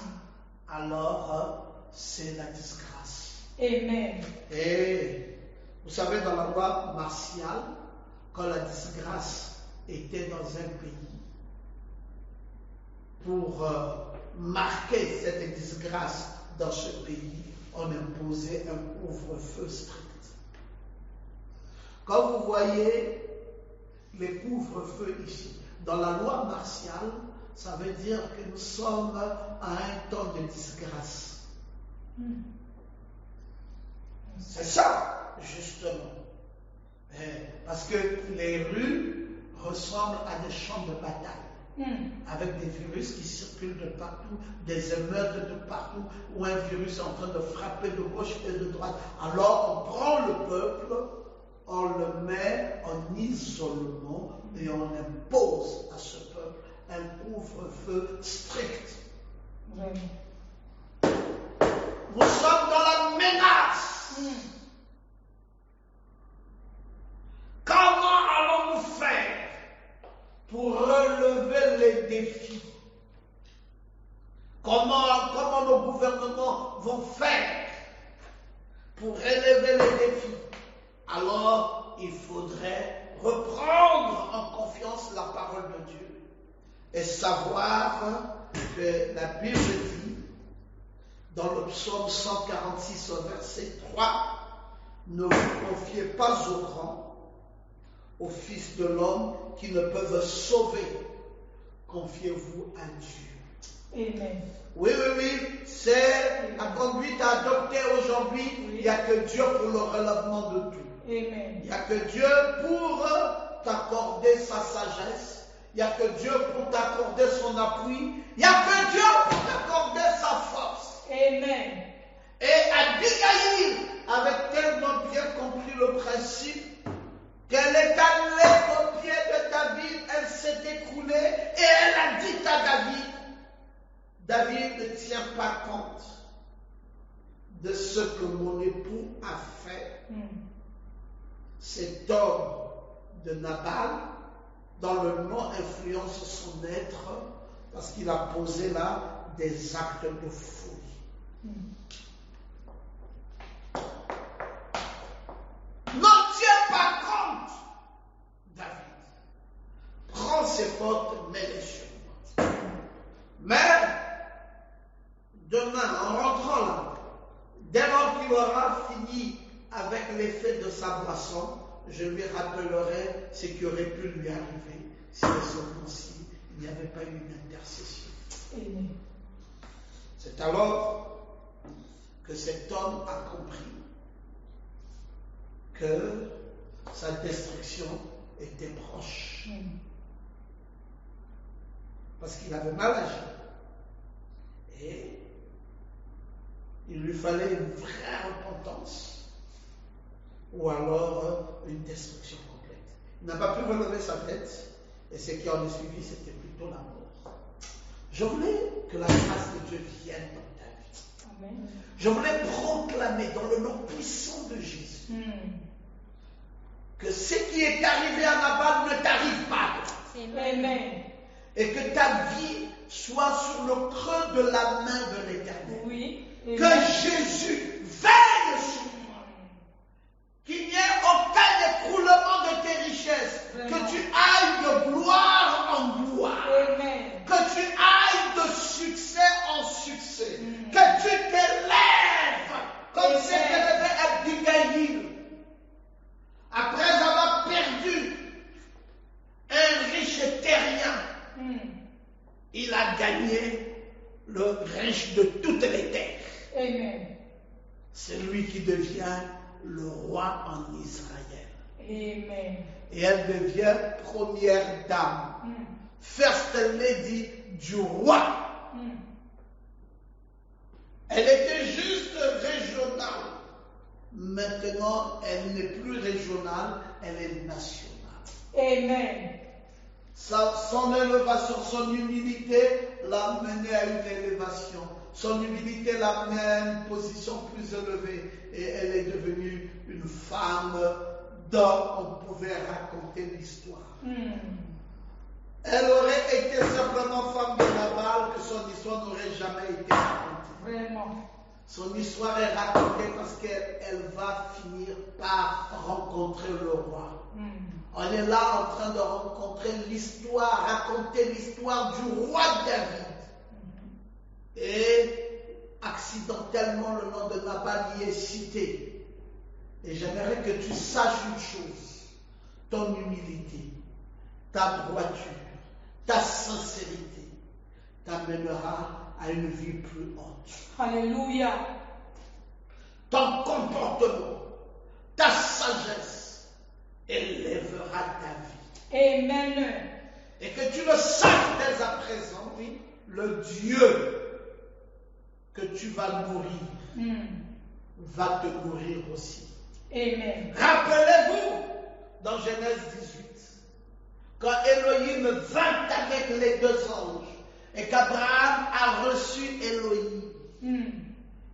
alors c'est la disgrâce. Amen. Et vous savez, dans la loi martiale, quand la disgrâce était dans un pays, pour marquer cette disgrâce dans ce pays, on imposait un couvre-feu strict. Quand vous voyez les couvre-feux ici, dans la loi martiale, ça veut dire que nous sommes à un temps de disgrâce. C'est ça, justement. Parce que les rues ressemblent à des champs de bataille, avec des virus qui circulent de partout, des émeutes de partout, où un virus est en train de frapper de gauche et de droite. Alors on prend le peuple, on le met en isolement et on impose à ce peuple un couvre-feu strict. Nous sommes dans la menace. Comment allons-nous faire pour relever les défis? Comment nos gouvernements vont faire pour relever les défis? Alors, il faudrait reprendre en confiance la parole de Dieu et savoir que la Bible dit, dans le psaume 146 au verset 3, ne vous confiez pas aux grands, aux fils de l'homme qui ne peuvent sauver. Confiez-vous à Dieu. Amen. Oui, c'est la conduite à adopter aujourd'hui. Il n'y a que Dieu pour le relèvement de tout. Amen. Il n'y a que Dieu pour t'accorder sa sagesse. Il n'y a que Dieu pour t'accorder son appui. Il n'y a que Dieu pour t'accorder sa force. Amen. Et Abigaïl avait tellement bien compris le principe qu'elle est allée au pied de David, elle s'est écroulée et elle a dit à David, David ne tient pas compte de ce que mon époux a fait. Cet homme de Nabal, dans le nom, influence son être parce qu'il a posé là des actes de folie. N'en tiens pas compte, David. Prends ses fautes, mets-les sur moi. Mais, demain, en rentrant là, dès lors qu'il aura fini avec l'effet de sa boisson, je lui rappellerai ce qui aurait pu lui arriver si il n'y avait pas eu une intercession. Amen. C'est alors que cet homme a compris que sa destruction était proche. Parce qu'il avait mal agi. Et il lui fallait une vraie repentance ou alors une destruction complète. Il n'a pas pu relever sa tête et ce qui en est suivi, c'était plutôt la mort. Je voulais que la grâce de Dieu vienne dans ta vie. Amen. Je voulais proclamer dans le nom puissant de Jésus que ce qui est arrivé à Nabal ne t'arrive pas. Amen. Et que ta vie soit sur le creux de la main de l'Éternel. Oui. Que Jésus veille sur moi. Qu'il n'y ait aucun écroulement de tes richesses. Vraiment. Que tu ailles de gloire en gloire. Amen. Que tu ailles de succès en succès. Que tu t'élèves comme Amen. s'est élevé Abigaïl. Après avoir perdu un riche terrien, il a gagné le riche de toutes les terres. Amen. C'est lui qui devient le roi en Israël. Amen. Et elle devient première dame. First lady du roi. Elle était juste régionale. Maintenant, elle n'est plus régionale, elle est nationale. Amen. Son élévation, son humilité l'a menée à une élévation. Son humilité l'a menée à une position plus élevée. Et elle est devenue une femme dont on pouvait raconter l'histoire. Elle aurait été simplement femme de Nabal, que son histoire n'aurait jamais été racontée. Vraiment. Son histoire est racontée parce qu'elle va finir par rencontrer le roi. On est là en train de rencontrer l'histoire, raconter l'histoire du roi David. Et accidentellement le nom de Nabal y est cité. Et j'aimerais que tu saches une chose, ton humilité, ta droiture, ta sincérité t'amènera à une vie plus haute. Alléluia. Ton comportement, ta sagesse élèvera ta vie. Amen. Et que tu le saches dès à présent, oui, le Dieu que tu vas nourrir va te nourrir aussi. Amen. Rappelez-vous, dans Genèse 18, quand Elohim vint avec les deux anges et qu'Abraham a reçu Elohim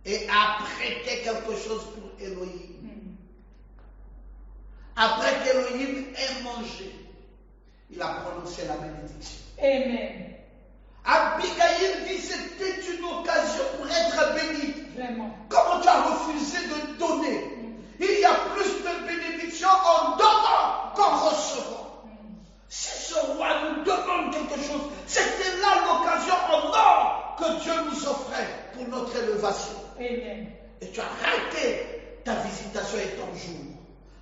et a prêté quelque chose pour Elohim. Après qu'Elohim ait mangé, il a prononcé la bénédiction. Amen. Abigail dit c'était une occasion pour être béni. Vraiment. Comment tu as refusé de donner? Il y a plus de bénédictions en donnant qu'en recevant. Si ce roi nous demande quelque chose, c'était là l'occasion en or que Dieu nous offrait pour notre élévation. Amen. Et tu as raté ta visitation et ton jour.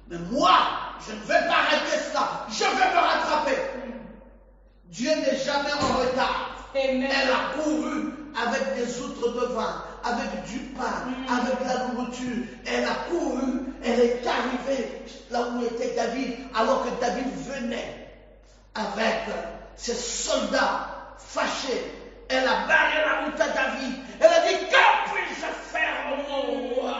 Mais moi, je ne vais pas rater cela. Je vais me rattraper. Dieu n'est jamais en retard. Amen. Elle a couru avec des outres de vin, avec du pain, avec la nourriture. Elle a couru, elle est arrivée là où était David, alors que David venait avec ses soldats fâchés. Elle a barré la route à David. Elle a dit, que puis-je faire, mon roi?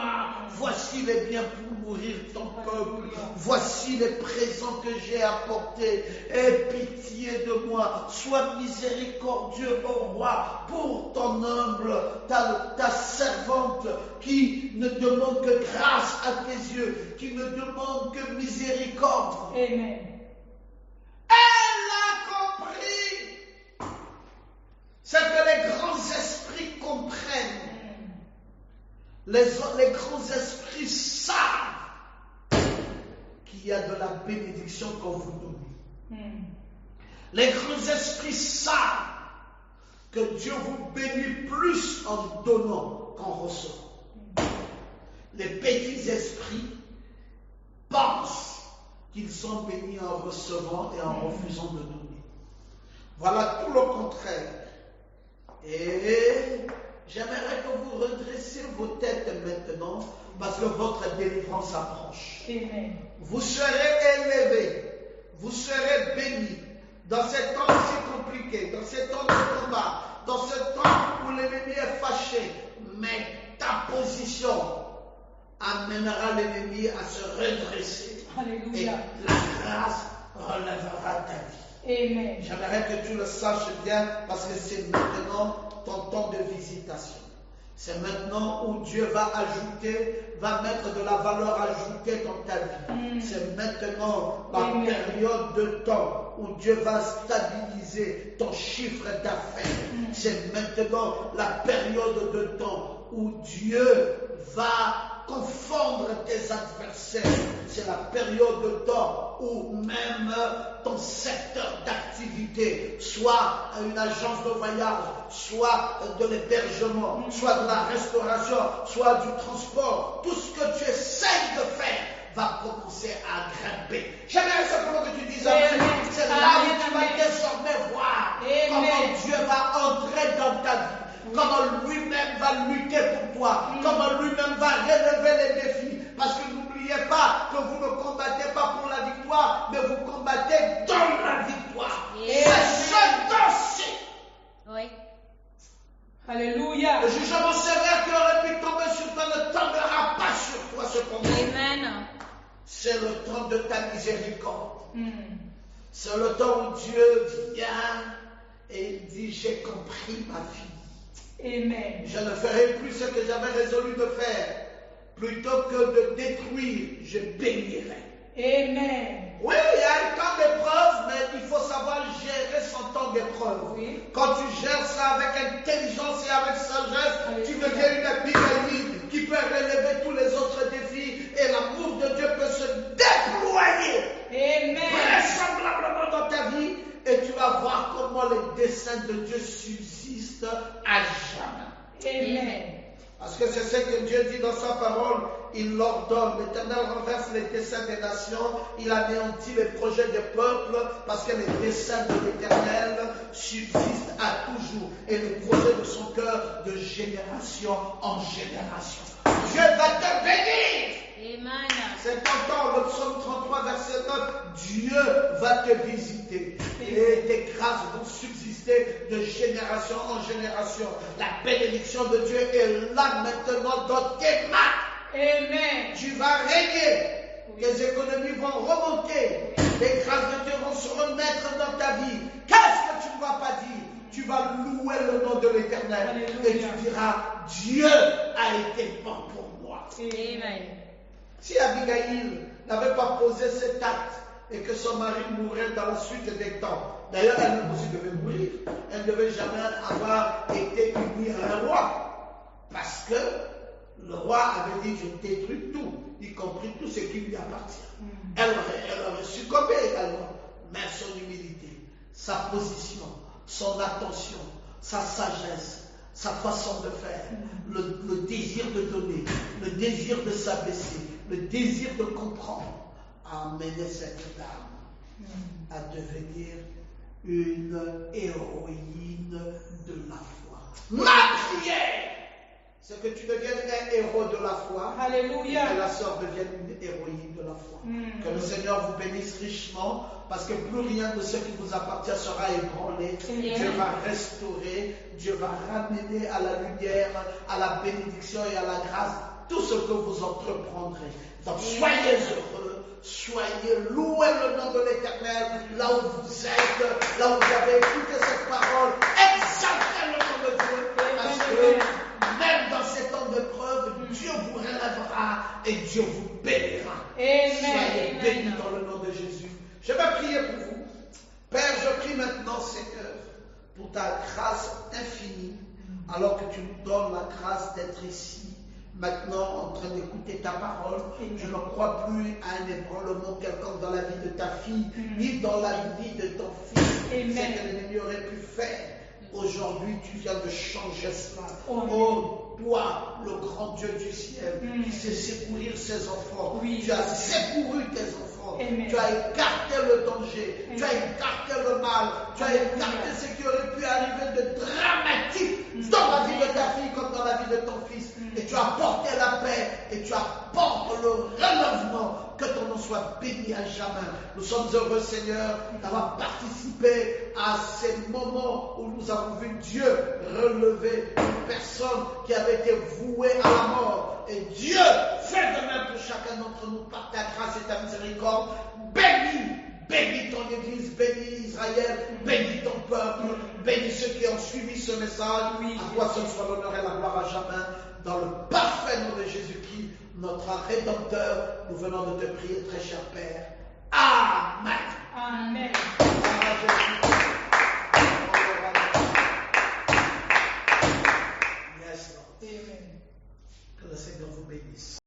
Voici les biens pour nourrir ton peuple. Voici les présents que j'ai apportés. Aie pitié de moi. Sois miséricordieux, ô roi, pour ton humble, ta servante qui ne demande que grâce à tes yeux, qui ne demande que miséricorde. Amen. Elle a compris. C'est que les grands esprits comprennent. Les grands esprits savent qu'il y a de la bénédiction qu'on vous donne. Les grands esprits savent que Dieu vous bénit plus en donnant qu'en recevant. Les petits esprits pensent qu'ils sont bénis en recevant et en refusant de donner. Voilà tout le contraire. Et j'aimerais que vous redressiez vos têtes maintenant parce que votre délivrance approche. Amen. Vous serez élevés, vous serez bénis dans ces temps si compliqués, dans ces temps de combat, dans ce temps où l'ennemi est fâché. Mais ta position amènera l'ennemi à se redresser. Alléluia. Et la grâce relèvera ta vie. Amen. J'aimerais que tu le saches bien parce que c'est maintenant ton temps de visitation. C'est maintenant où Dieu va mettre de la valeur ajoutée dans ta vie. C'est maintenant la période de temps où Dieu va stabiliser ton chiffre d'affaires. C'est maintenant la période de temps où Dieu va confondre tes adversaires. C'est la période de temps où même ton secteur d'activité, soit une agence de voyage, soit de l'hébergement, soit de la restauration, soit du transport, tout ce que tu essayes de faire va commencer à grimper. J'aimerais simplement que tu dises amen. C'est là où tu vas désormais voir comment Dieu va entrer dans ta vie. Comment lui-même va lutter pour toi, comment lui-même va relever les défis. Parce que n'oubliez pas que vous ne combattez pas pour la victoire, mais vous combattez dans la victoire. C'est ce temps-ci. Oui. Alléluia. Le jugement sévère qui aurait pu tomber sur toi ne tombera pas sur toi cependant. Amen. C'est le temps de ta miséricorde. C'est le temps où Dieu vient et il dit, j'ai compris ma vie. Amen. Je ne ferai plus ce que j'avais résolu de faire. Plutôt que de détruire, je bénirai. Amen. Oui, il y a un temps d'épreuve, mais il faut savoir gérer son temps d'épreuve. Oui. Quand tu gères ça avec intelligence et avec sagesse, tu deviens une Abigail qui peut relever tous les autres défis et l'amour de Dieu peut se déployer vraisemblablement dans ta vie et tu vas voir comment les desseins de Dieu subsistent à jamais. Amen. Parce que c'est ce que Dieu dit dans sa parole, il l'ordonne. L'Éternel renverse les desseins des nations, il anéantit les projets des peuples, parce que les desseins de l'Éternel subsistent à toujours, et les projets de son cœur de génération en génération. Dieu va te bénir. Amen. C'est encore le psaume 33, verset 9. Dieu va te visiter. Et tes grâces vont subsister de génération en génération. La bénédiction de Dieu est là maintenant dans tes mains. Amen. Tu vas régner. Tes économies vont remonter. Les grâces de Dieu vont se remettre dans ta vie. Qu'est-ce que tu ne vas pas dire? Tu vas louer le nom de l'Éternel. Alléluia. Et tu diras, Dieu a été bon pour moi. Amen. Si Abigail n'avait pas posé cet acte et que son mari mourrait dans la suite des temps, d'ailleurs elle aussi devait mourir, elle ne devait jamais avoir été unie à un roi, parce que le roi avait dit je détruis tout, y compris tout ce qui lui appartient. Elle aurait succombé également, mais son humilité, sa position, son attention, sa sagesse, sa façon de faire, le désir de donner, le désir de s'abaisser, le désir de comprendre, a amené cette dame à devenir une héroïne de la foi. Ma prière, c'est que tu deviennes un héros de la foi. Alléluia. Et que la sœur devienne une héroïne de la foi. Que le Seigneur vous bénisse richement, parce que plus rien de ce qui vous appartient sera ébranlé. Dieu va restaurer, Dieu va ramener à la lumière, à la bénédiction et à la grâce tout ce que vous entreprendrez. Donc soyez heureux, soyez louez le nom de l'Éternel, là où vous êtes, là où vous avez écouté cette parole, exaltez le nom de Dieu, parce que même dans ces temps de preuve, Dieu vous relèvera et Dieu vous bénira. Soyez bénis dans le nom de Jésus. Je vais prier pour vous. Père, je prie maintenant, Seigneur, pour ta grâce infinie, alors que tu nous donnes la grâce d'être ici, maintenant en train d'écouter ta parole. Je ne crois plus à un ébranlement quelconque dans la vie de ta fille, ni dans la vie de ton fils. C'est que l'ennemi aurait pu faire. Aujourd'hui, tu viens de changer cela. Oh, toi, le grand Dieu du ciel, qui sait secourir ses enfants, tu as secouru tes enfants, tu as écarté le danger, tu as écarté le mal, tu as écarté ce qui aurait pu arriver de dramatique dans la vie de ta fille comme dans la vie de ton fils. Et tu as apporté la paix et tu apportes le relèvement. Que ton nom soit béni à jamais. Nous sommes heureux, Seigneur, d'avoir participé à ces moments où nous avons vu Dieu relever une personne qui avait été vouée à la mort. Et Dieu fait de même pour chacun d'entre nous par ta grâce et ta miséricorde. Bénis ton Église, bénis Israël, bénis ton peuple, bénis ceux qui ont suivi ce message. À toi seul soit l'honneur et la gloire à jamais. Dans le parfait nom de Jésus-Christ, notre Rédempteur, nous venons de te prier, très cher Père. Amen.